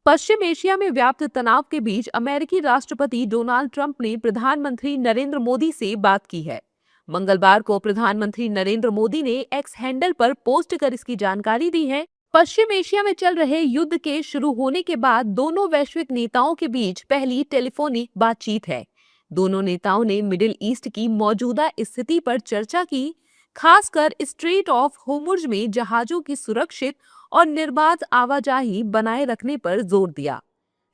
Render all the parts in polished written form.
पश्चिम Asia में व्याप्त तनाव के बीच अमेरिकी राष्ट्रपति डोनाल्ड ट्रंप ने प्रधानमंत्री नरेंद्र मोदी से बात की है। मंगलवार को प्रधानमंत्री नरेंद्र मोदी ने एक्स हैंडल पर पोस्ट कर इसकी जानकारी दी है। पश्चिम एशिया में चल रहे युद्ध के शुरू होने के बाद दोनों वैश्विक नेताओं के बीच पहली टेलीफोनिक बातचीत है। दोनों नेताओं ने मिडिल ईस्ट की मौजूदा स्थिति पर चर्चा की, खासकर स्ट्रेट ऑफ होर्मुज में जहाजों की सुरक्षित और निर्बाध आवाजाही बनाए रखने पर जोर दिया।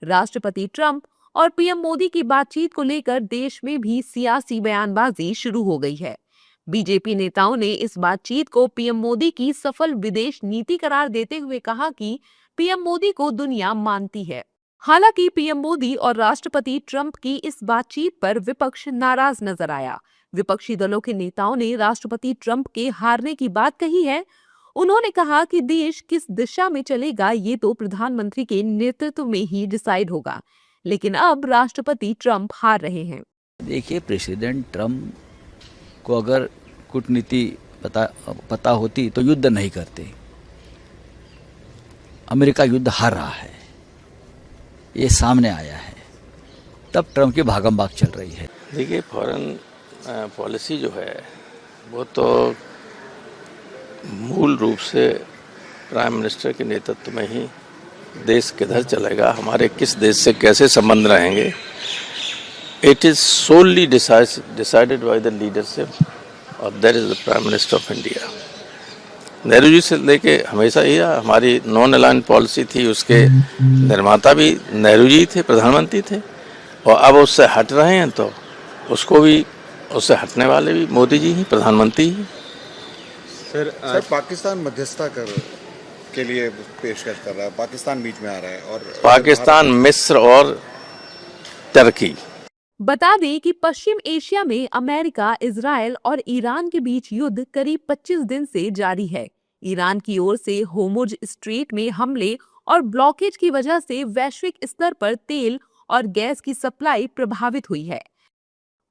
राष्ट्रपति ट्रंप और पीएम मोदी की बातचीत को लेकर देश में भी सियासी बयानबाजी शुरू हो गई है। बीजेपी नेताओं ने इस बातचीत को पीएम मोदी की सफल विदेश नीति करार देते हुए कहा कि पीएम मोदी को दुनिया मानती है। हालांकि पीएम मोदी और राष्ट्रपति ट्रंप की इस बातचीत पर विपक्ष नाराज नजर आया। विपक्षी दलों के नेताओं ने राष्ट्रपति ट्रंप के हारने की बात कही है। उन्होंने कहा कि देश किस दिशा में चलेगा ये तो प्रधानमंत्री के नेतृत्व में ही डिसाइड होगा, लेकिन अब राष्ट्रपति ट्रंप हार रहे हैं। देखिए, प्रेसिडेंट ट्रंप को अगर कूटनीति पता होती तो युद्ध नहीं करते। अमेरिका युद्ध हार रहा है, ये सामने आया है, तब ट्रंप की भागम भाग चल रही है। देखिए, फॉरेन पॉलिसी जो है वो तो मूल रूप से प्राइम मिनिस्टर के नेतृत्व में ही देश किधर चलेगा, हमारे किस देश से कैसे संबंध रहेंगे, it is solely decided by the leadership और that is the prime minister of India. Nehru ji से लेके हमेशा ही हमारी नॉन अलाइन पॉलिसी थी, उसके निर्माता भी नेहरू जी थे, प्रधानमंत्री थे, और अब उससे हट रहे हैं तो उसको भी उससे हटने वाले भी मोदी जी ही, प्रधानमंत्री ही। सर पाकिस्तान मध्यस्थता के लिए पेशकश कर रहा है, पाकिस्तान बीच में आ रहा है, और पाकिस्तान, मिस्र और तुर्की। बता दें कि पश्चिम एशिया में अमेरिका, इजराइल और ईरान के बीच युद्ध करीब 25 दिन से जारी है। ईरान की ओर से होर्मुज स्ट्रेट में हमले और ब्लॉकेज की वजह से वैश्विक स्तर पर तेल और गैस की सप्लाई प्रभावित हुई है।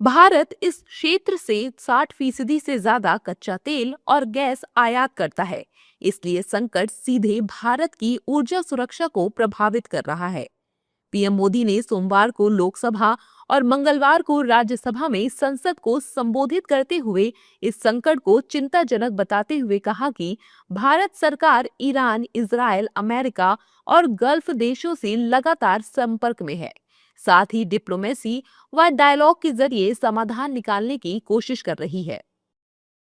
भारत इस क्षेत्र से 60% से ज्यादा कच्चा तेल और गैस आयात करता है, इसलिए संकट सीधे भारत की ऊर्जा सुरक्षा को प्रभावित कर रहा है। पीएम मोदी ने सोमवार को लोकसभा और मंगलवार को राज्यसभा में संसद को संबोधित करते हुए इस संकट को चिंताजनक बताते हुए कहा कि भारत सरकार ईरान, इजराइल, अमेरिका और गल्फ देशों से लगातार संपर्क में है, साथ ही डिप्लोमेसी व डायलॉग के जरिए समाधान निकालने की कोशिश कर रही है।